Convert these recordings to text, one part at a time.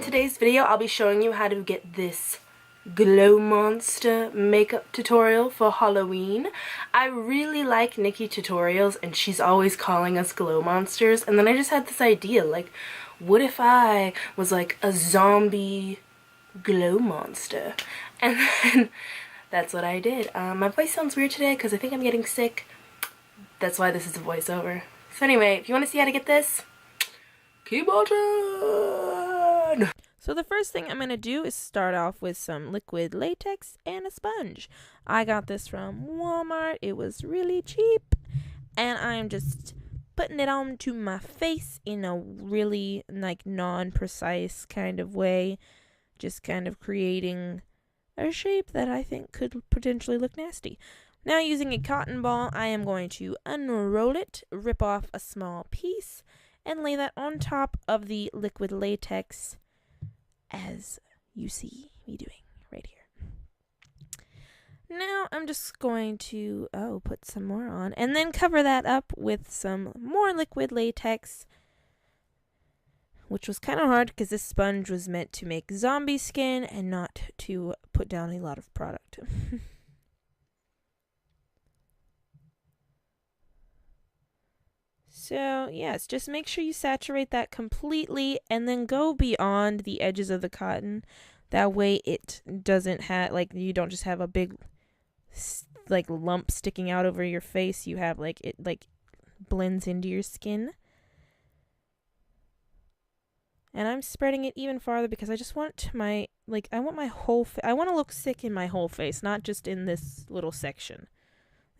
today's video, I'll be showing you how to get this Glow Monster makeup tutorial for Halloween. I really like Nikki tutorials, and she's always calling us Glow Monsters, and then I just had this idea, like, what if I was like a zombie glow monster? And then that's what I did. My voice sounds weird today because I think I'm getting sick. That's why this is a voiceover. So anyway, if you want to see how to get this, keep watching! So the first thing I'm going to do is start off with some liquid latex and a sponge. I got this from Walmart. It was really cheap. And I'm just putting it onto my face in a really non-precise kind of way. Just kind of creating a shape that I think could potentially look nasty. Now, using a cotton ball, I am going to unroll it, rip off a small piece, and lay that on top of the liquid latex, as you see me doing right here. Now I'm just going to put some more on and then cover that up with some more liquid latex, which was kind of hard because this sponge was meant to make zombie skin and not to put down a lot of product. So, yes, just make sure you saturate that completely and then go beyond the edges of the cotton. That way it doesn't have, you don't just have a big, lump sticking out over your face. You have, it blends into your skin. And I'm spreading it even farther because I just want I want my whole I want to look sick in my whole face, not just in this little section.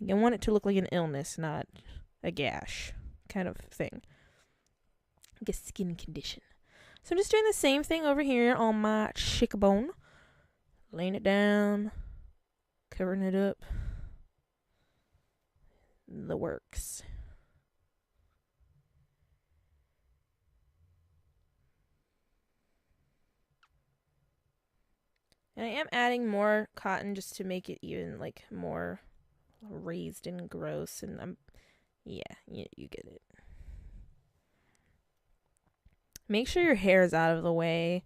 I want it to look like an illness, not a gash kind of thing, like a skin condition. So I'm just doing the same thing over here on my cheekbone, laying it down, covering it up, the works. And I am adding more cotton just to make it even more raised and gross, and you get it. Make sure your hair is out of the way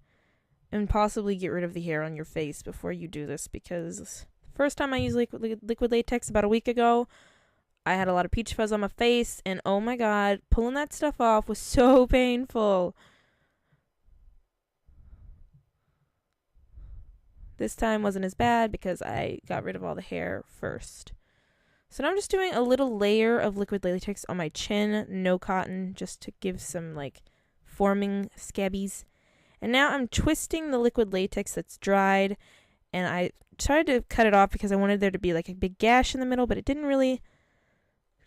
and possibly get rid of the hair on your face before you do this, because the first time I used liquid latex about a week ago, I had a lot of peach fuzz on my face, and oh my god, pulling that stuff off was so painful. This time wasn't as bad because I got rid of all the hair first. So now I'm just doing a little layer of liquid latex on my chin, no cotton, just to give some forming scabbies. And now I'm twisting the liquid latex that's dried, and I tried to cut it off because I wanted there to be a big gash in the middle, but it didn't really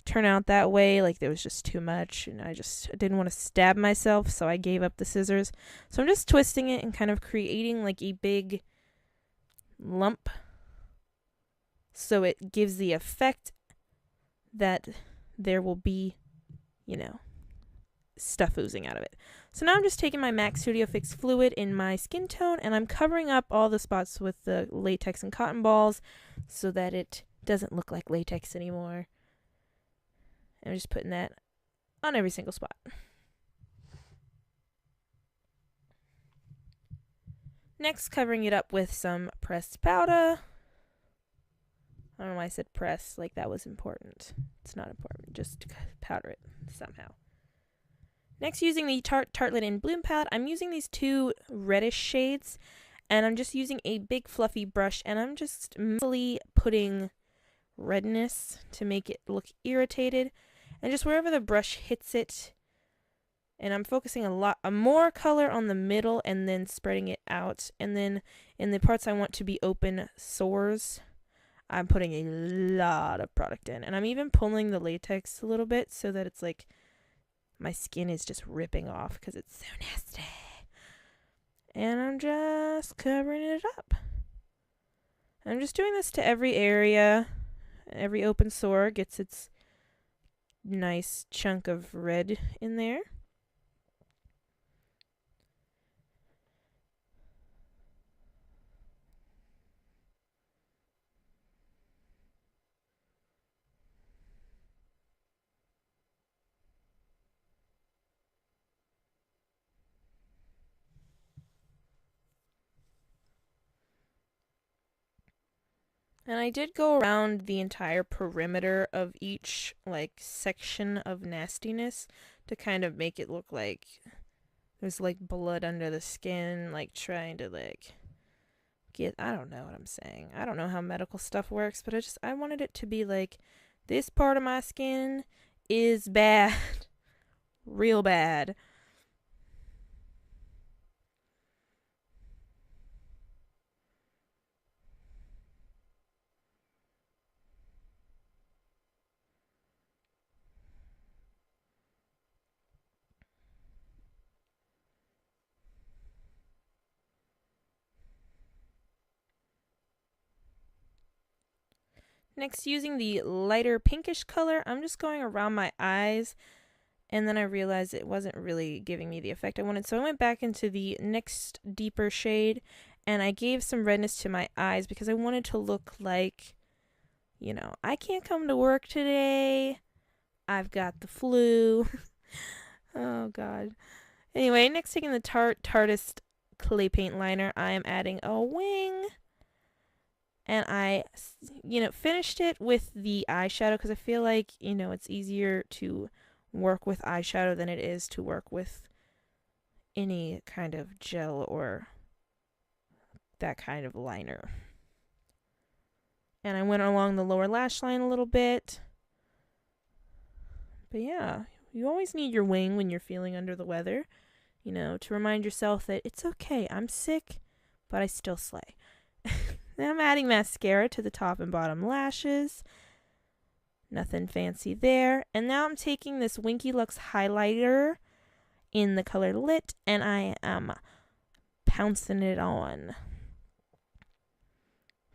turn out that way. There was just too much, and I didn't want to stab myself, so I gave up the scissors. So I'm just twisting it and kind of creating a big lump, so it gives the effect that there will be, stuff oozing out of it. So now I'm just taking my MAC Studio Fix fluid in my skin tone, and I'm covering up all the spots with the latex and cotton balls so that it doesn't look like latex anymore. I'm just putting that on every single spot. Next, covering it up with some pressed powder. I don't know why I said press, that was important. It's not important, just powder it somehow. Next, using the Tarte Tartelette in Bloom palette, I'm using these two reddish shades, and I'm just using a big fluffy brush, and I'm just mostly putting redness to make it look irritated, and just wherever the brush hits it, and I'm focusing more color on the middle and then spreading it out, and then in the parts I want to be open sores, I'm putting a lot of product in, and I'm even pulling the latex a little bit so that it's my skin is just ripping off because it's so nasty. And I'm just covering it up. I'm just doing this to every area. Every open sore gets its nice chunk of red in there. And I did go around the entire perimeter of each, like, section of nastiness to kind of make it look like there's, like, blood under the skin, like, trying to, like, get, I don't know what I'm saying. I don't know how medical stuff works, but I wanted it to be like, this part of my skin is bad. Real bad. Next, using the lighter pinkish color, I'm just going around my eyes, and then I realized it wasn't really giving me the effect I wanted, so I went back into the next deeper shade, and I gave some redness to my eyes because I wanted to look like, you know, I can't come to work today, I've got the flu. Oh, God. Anyway, next, taking the Tarte Tartiest clay paint liner, I am adding a wing. And I, finished it with the eyeshadow because I feel like, it's easier to work with eyeshadow than it is to work with any kind of gel or that kind of liner. And I went along the lower lash line a little bit. But yeah, you always need your wing when you're feeling under the weather, to remind yourself that it's okay, I'm sick, but I still slay. Now I'm adding mascara to the top and bottom lashes. Nothing fancy there. And now I'm taking this Winky Lux highlighter in the color Lit, and I am pouncing it on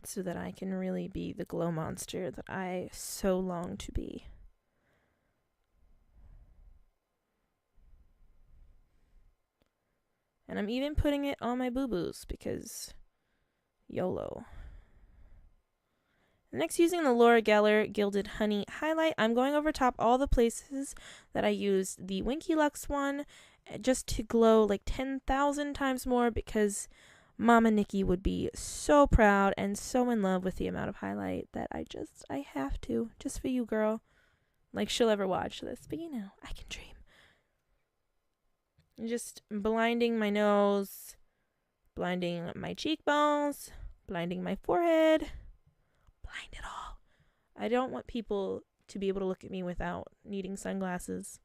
so that I can really be the glow monster that I so long to be. And I'm even putting it on my boo-boos because YOLO. Next, using the Laura Geller Gilded Honey highlight, I'm going over top all the places that I used the Winky Lux one just to glow like 10,000 times more because Mama Nikki would be so proud and so in love with the amount of highlight that I have to, just for you, girl. Like she'll ever watch this, but I can dream. Just blinding my nose, blinding my cheekbones, blinding my forehead. Blind it all. I don't want people to be able to look at me without needing sunglasses.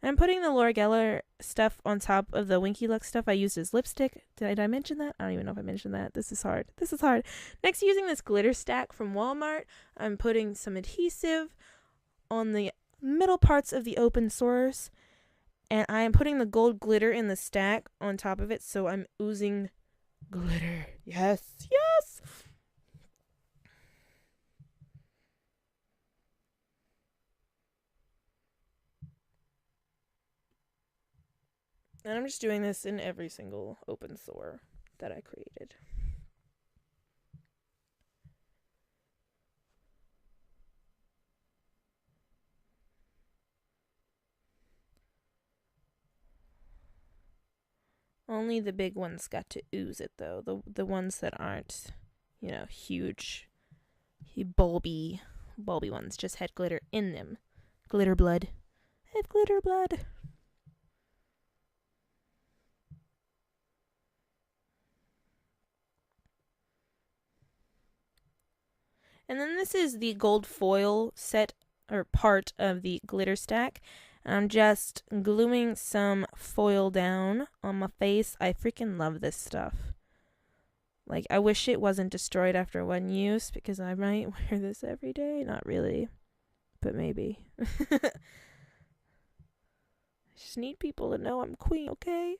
And I'm putting the Laura Geller stuff on top of the Winky Lux stuff I used as lipstick. Did I mention that? I don't even know if I mentioned that. This is hard. Next, using this glitter stack from Walmart, I'm putting some adhesive on the middle parts of the open sores. And I am putting the gold glitter in the stack on top of it, so I'm oozing glitter. Yes, yes! And I'm just doing this in every single open sore that I created. Only the big ones got to ooze it, though. The ones that aren't, huge, bulby ones just had glitter in them. Glitter blood. I have glitter blood. And then this is the gold foil set or part of the glitter stack. I'm just gluing some foil down on my face. I freaking love this stuff. Like, I wish it wasn't destroyed after one use because I might wear this every day. Not really, but maybe. I just need people to know I'm queen, okay?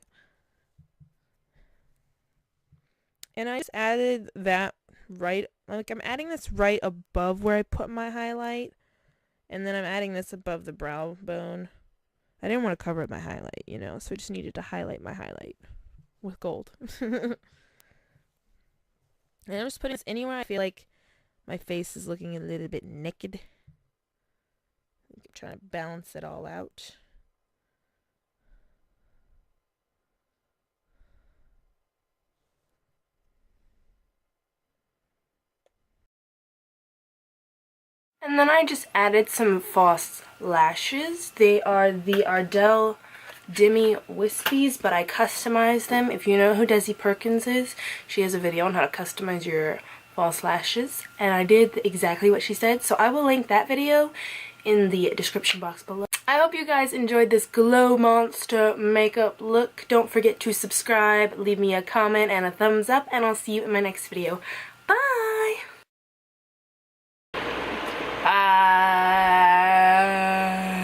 And I just added that I'm adding this right above where I put my highlight. And then I'm adding this above the brow bone. I didn't want to cover up my highlight, so I just needed to highlight my highlight with gold. And I'm just putting this anywhere I feel like my face is looking a little bit naked. I'm trying to balance it all out. And then I just added some false lashes. They are the Ardell Demi Wispies, but I customized them. If you know who Desi Perkins is, she has a video on how to customize your false lashes, and I did exactly what she said, so I will link that video in the description box below. I hope you guys enjoyed this Glow Monster makeup look. Don't forget to subscribe, leave me a comment and a thumbs up, and I'll see you in my next video. Bye!